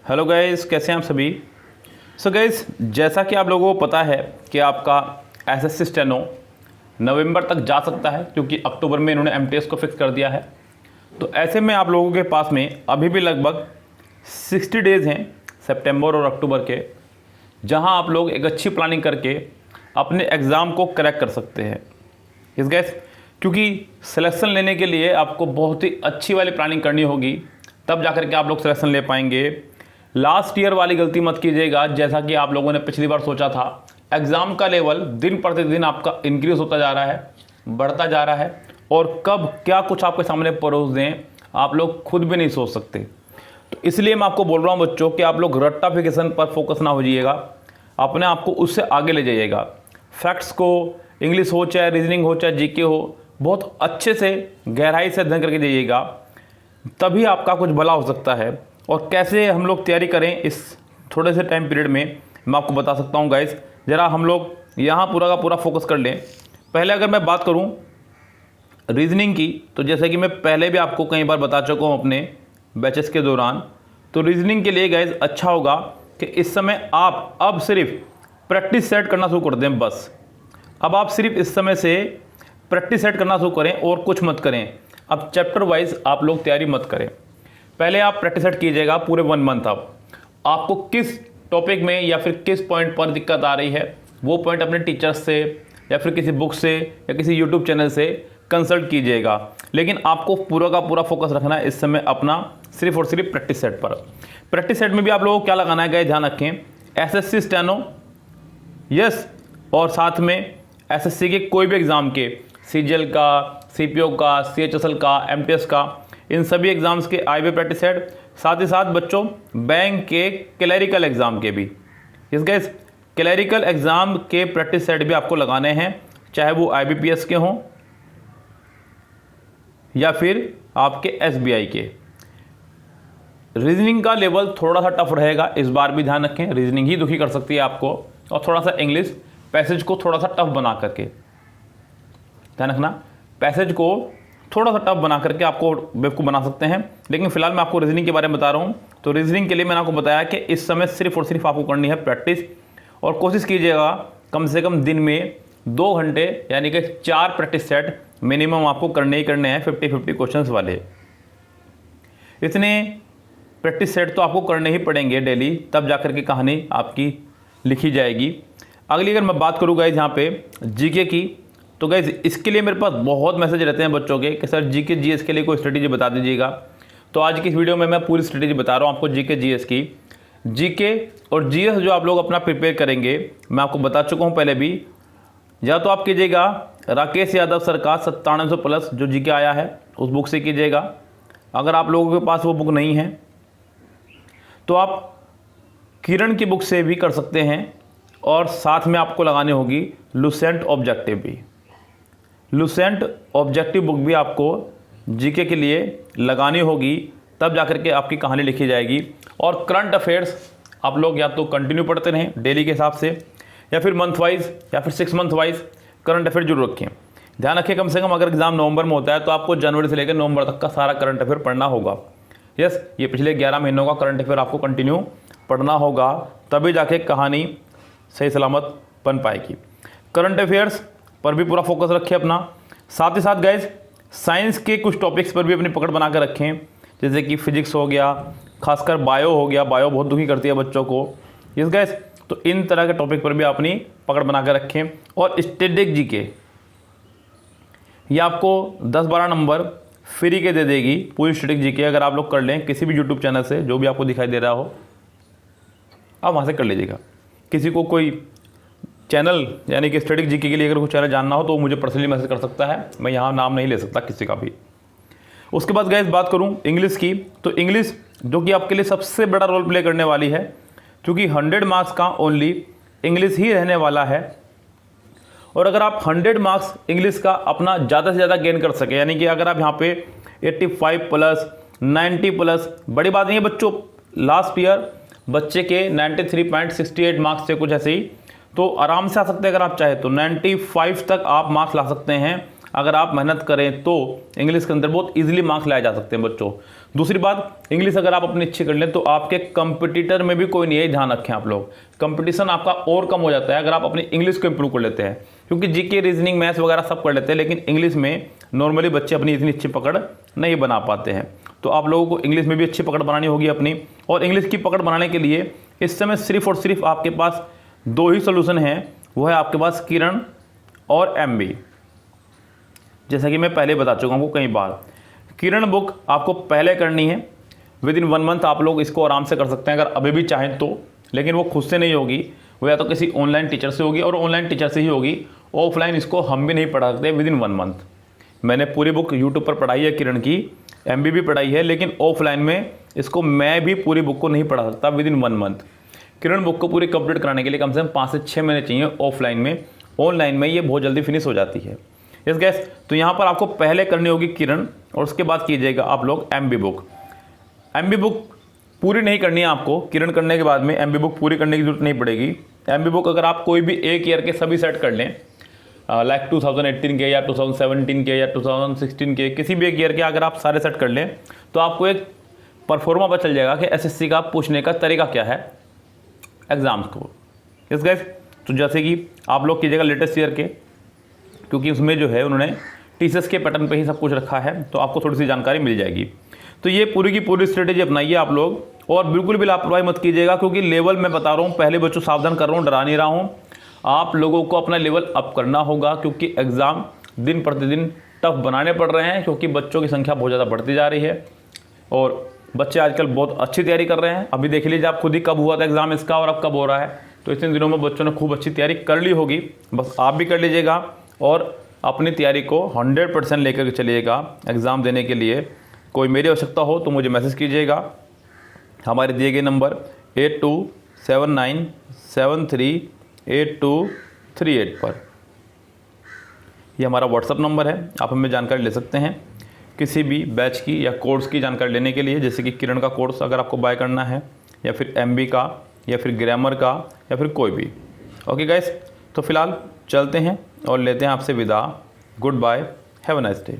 Hello guys, कैसे हैं आप सभी। सो गाइस, जैसा कि आप लोगों को पता है कि आपका एसएससी स्टेनो नवंबर तक जा सकता है, क्योंकि अक्टूबर में इन्होंने एमटीएस को फिक्स कर दिया है। तो ऐसे में आप लोगों के पास में अभी भी लगभग 60 डेज़ हैं सितंबर और अक्टूबर के, जहां आप लोग एक अच्छी प्लानिंग करके अपने एग्ज़ाम को क्रैक कर सकते हैं। इस गैस, क्योंकि सिलेक्शन लेने के लिए आपको बहुत ही अच्छी वाली प्लानिंग करनी होगी, तब जाकर के आप लोग सिलेक्शन ले पाएंगे। लास्ट ईयर वाली गलती मत कीजिएगा, जैसा कि आप लोगों ने पिछली बार सोचा था। एग्ज़ाम का लेवल दिन प्रतिदिन आपका इंक्रीज होता जा रहा है, बढ़ता जा रहा है, और कब क्या कुछ आपके सामने परोस दें आप लोग खुद भी नहीं सोच सकते। तो इसलिए मैं आपको बोल रहा हूँ बच्चों कि आप लोग रट्टाफिकेशन पर फोकस ना हो जाइएगा, अपने आप को उससे आगे ले जाइएगा। फैक्ट्स को, इंग्लिश हो चाहे रीजनिंग हो चाहे जीके हो, बहुत अच्छे से गहराई से अध्ययन करके जाइएगा, तभी आपका कुछ भला हो सकता है। और कैसे हम लोग तैयारी करें इस थोड़े से टाइम पीरियड में, मैं आपको बता सकता हूं गाइस। ज़रा हम लोग यहाँ पूरा का पूरा फोकस कर लें। पहले अगर मैं बात करूं रीजनिंग की, तो जैसे कि मैं पहले भी आपको कई बार बता चुका हूं अपने बैचेस के दौरान, तो रीजनिंग के लिए गाइस अच्छा होगा कि इस समय आप अब सिर्फ प्रैक्टिस सेट करना शुरू कर दें। बस अब आप सिर्फ इस समय से प्रैक्टिस सेट करना शुरू करें और कुछ मत करें। अब चैप्टर वाइज आप लोग तैयारी मत करें, पहले आप प्रैक्टिस सेट कीजिएगा पूरे 1 मंथ। अब आपको किस टॉपिक में या फिर किस पॉइंट पर दिक्कत आ रही है, वो पॉइंट अपने टीचर्स से या फिर किसी बुक से या किसी यूट्यूब चैनल से कंसल्ट कीजिएगा। लेकिन आपको पूरा का पूरा फोकस रखना है इस समय अपना सिर्फ और सिर्फ प्रैक्टिस सेट पर। प्रैक्टिस सेट में भी आप लोगों को क्या लगाना है गाइस, ध्यान रखें, एसएससी स्टेनो, यस, और साथ में एसएससी के कोई भी एग्ज़ाम के, सीजीएल का, सीपीओ का, सीएचएसएल का, एमटीएस का, इन सभी एग्जाम्स के आईबी प्रैक्टिस सेट, साथ ही साथ बच्चों बैंक के क्लैरिकल एग्जाम के भी। इस गैस क्लैरिकल एग्जाम के प्रैक्टिस सेट भी आपको लगाने हैं, चाहे वो आईबीपीएस के हों या फिर आपके एसबीआई के। रीजनिंग का लेवल थोड़ा सा टफ रहेगा इस बार भी, ध्यान रखें, रीजनिंग ही दुखी कर सकती है आपको, और थोड़ा सा इंग्लिश पैसेज को थोड़ा सा टफ बना करके, ध्यान रखना, पैसेज को थोड़ा सा टफ बना करके आपको बेवकूफ़ बना सकते हैं। लेकिन फिलहाल मैं आपको रीजनिंग के बारे में बता रहा हूँ। तो रीजनिंग के लिए मैंने आपको बताया कि इस समय सिर्फ और सिर्फ आपको करनी है प्रैक्टिस, और कोशिश कीजिएगा कम से कम दिन में 2 घंटे यानी कि 4 प्रैक्टिस सेट मिनिमम आपको करने ही करने हैं, 50-50 क्वेश्चंस वाले। इतने प्रैक्टिस सेट तो आपको करने ही पड़ेंगे डेली, तब जाकर के कहानी आपकी लिखी जाएगी। अगली अगर मैं बात करूँ गाइस यहाँ पे जीके की, तो गाइस इसके लिए मेरे पास बहुत मैसेज रहते हैं बच्चों के कि सर जीके जीएस के लिए कोई स्ट्रेटेजी बता दीजिएगा। तो आज की इस वीडियो में मैं पूरी स्ट्रेटेजी बता रहा हूँ आपको जीके जीएस की। जीके और जीएस जो आप लोग अपना प्रिपेयर करेंगे, मैं आपको बता चुका हूँ पहले भी, या तो आप कीजिएगा राकेश यादव सर का 9700+ जो जीके आया है, उस बुक से कीजिएगा। अगर आप लोगों के पास वो बुक नहीं है तो आप किरण की बुक से भी कर सकते हैं, और साथ में आपको लगानी होगी लुसेंट ऑब्जेक्टिव भी। लुसेंट ऑब्जेक्टिव बुक भी आपको जीके के लिए लगानी होगी, तब जाकर के आपकी कहानी लिखी जाएगी। और करंट अफेयर्स आप लोग या तो कंटिन्यू पढ़ते रहें डेली के हिसाब से, या फिर मंथ वाइज या फिर 6 मंथ वाइज करंट अफेयर जरूर रखें। ध्यान रखें, कम से कम अगर एग्जाम नवंबर में होता है तो आपको जनवरी से लेकर नवंबर तक का सारा करंट अफेयर पढ़ना होगा। यस, ये पिछले 11 महीनों का करंट अफेयर आपको कंटिन्यू पढ़ना होगा, तभी जाके कहानी सही सलामत बन पाएगी। करंट अफेयर्स पर भी पूरा फोकस रखें अपना। साथ ही साथ गाइज साइंस के कुछ टॉपिक्स पर भी अपनी पकड़ बना कर रखें, जैसे कि फिजिक्स हो गया, खासकर बायो हो गया, बायो बहुत दुखी करती है बच्चों को। यस गाइज, तो इन तरह के टॉपिक पर भी अपनी पकड़ बना कर रखें। और स्टैटिक जीके ये आपको 10-12 नंबर फ्री के दे देगी, पूरी स्टैटिक जीके अगर आप लोग कर लें किसी भी यूट्यूब चैनल से, जो भी आपको दिखाई दे रहा हो आप वहाँ से कर लीजिएगा। किसी को कोई चैनल यानी कि स्टैटिक जीके के लिए अगर कोई चैनल जानना हो तो मुझे पर्सनली मैसेज कर सकता है, मैं यहाँ नाम नहीं ले सकता किसी का भी। उसके बाद गाइस बात करूँ इंग्लिश की, तो इंग्लिश जो कि आपके लिए सबसे बड़ा रोल प्ले करने वाली है, क्योंकि 100 मार्क्स का ओनली इंग्लिश ही रहने वाला है। और अगर आप 100 मार्क्स इंग्लिश का अपना ज़्यादा से ज़्यादा गेन कर सके, यानी कि अगर आप यहाँ पे 85+, 90+, बड़ी बात नहीं है बच्चों, लास्ट ईयर बच्चे के 93.68 मार्क्स से कुछ ऐसे ही, तो आराम से आ सकते हैं। अगर आप चाहे तो 95 तक आप मार्क्स ला सकते हैं अगर आप मेहनत करें तो इंग्लिश के अंदर बहुत इजीली मार्क्स लाए जा सकते हैं बच्चों। दूसरी बात, इंग्लिश अगर आप अपनी अच्छी कर लें तो आपके कंपटीटर में भी कोई नहीं है, ध्यान रखें आप लोग, कंपटीशन आपका और कम हो जाता है अगर आप अपनी इंग्लिश को इंप्रूव कर लेते हैं। क्योंकि जीके, रीजनिंग, मैथ्स वगैरह सब कर लेते हैं, लेकिन इंग्लिश में नॉर्मली बच्चे अपनी इतनी अच्छी पकड़ नहीं बना पाते हैं। तो आप लोगों को इंग्लिश में भी अच्छी पकड़ बनानी होगी अपनी। और इंग्लिश की पकड़ बनाने के लिए इस समय सिर्फ और सिर्फ आपके पास 2 ही सोल्यूशन हैं, वो है आपके पास किरण और MB। जैसा कि मैं पहले बता चुका हूँ कई बार, किरण बुक आपको पहले करनी है, विद इन 1 मंथ आप लोग इसको आराम से कर सकते हैं अगर अभी भी चाहें तो। लेकिन वो खुद से नहीं होगी, वो या तो किसी ऑनलाइन टीचर से होगी, और ऑनलाइन टीचर से ही होगी। ऑफलाइन इसको हम भी नहीं पढ़ा सकते विद इन 1 मंथ। मैंने पूरी बुक यूट्यूब पर पढ़ाई है किरण की, MB भी पढ़ाई है, लेकिन ऑफलाइन में इसको मैं भी पूरी बुक को नहीं पढ़ा सकता with in 1 month. Kiran book को पूरी कंप्लीट कराने के लिए कम से कम 5 से 6 महीने चाहिए ऑफलाइन में। ऑनलाइन में ये बहुत जल्दी फिनिश हो जाती है। यस गाइस, तो यहाँ पर आपको पहले करनी होगी किरण, और उसके बाद कीजिएगा आप लोग MB बुक। MB बुक पूरी नहीं करनी है आपको, किरण करने के बाद में MB बुक पूरी करने की जरूरत नहीं पड़ेगी। MB बुक अगर आप कोई भी एक ईयर के सभी सेट कर लें, लाइक 2018 के या 2017 के या 2016 के, किसी भी एक ईयर के अगर आप सारे सेट कर लें तो आपको एक परफॉर्मा पता चल जाएगा कि SSC का पूछने का तरीका क्या है एग्जाम्स को। यस गाइस, तो जैसे कि आप लोग कीजिएगा लेटेस्ट ईयर के, क्योंकि उसमें जो है उन्होंने TCS के पैटर्न पे ही सब कुछ रखा है, तो आपको थोड़ी सी जानकारी मिल जाएगी। तो ये पूरी की पूरी स्ट्रेटेजी अपनाइए आप लोग, और बिल्कुल भी लापरवाही मत कीजिएगा, क्योंकि लेवल मैं बता रहा हूँ, पहले बच्चों सावधान कर रहा हूँ, डरा नहीं रहा हूँ। आप लोगों को अपना लेवल अप करना होगा, क्योंकि एग्ज़ाम दिन प्रतिदिन टफ बनाने पड़ रहे हैं, क्योंकि बच्चों की संख्या बहुत ज़्यादा बढ़ती जा रही है और बच्चे आजकल बहुत अच्छी तैयारी कर रहे हैं। अभी देख लीजिए आप खुद ही, कब हुआ था एग्ज़ाम इसका और अब कब हो रहा है। तो इतने दिनों में बच्चों ने खूब अच्छी तैयारी कर ली होगी, बस आप भी कर लीजिएगा और अपनी तैयारी को 100% लेकर के चलिएगा एग्ज़ाम देने के लिए। कोई मेरी आवश्यकता हो तो मुझे मैसेज कीजिएगा हमारे दिए गए नंबर 8279738238 पर। यह हमारा व्हाट्सअप नंबर है, आप हमें जानकारी ले सकते हैं किसी भी बैच की या कोर्स की जानकारी लेने के लिए, जैसे कि किरण का कोर्स अगर आपको बाय करना है, या फिर MB का, या फिर ग्रामर का, या फिर कोई भी। ओके गाइस, तो फिलहाल चलते हैं और लेते हैं आपसे विदा। Goodbye, have a nice day.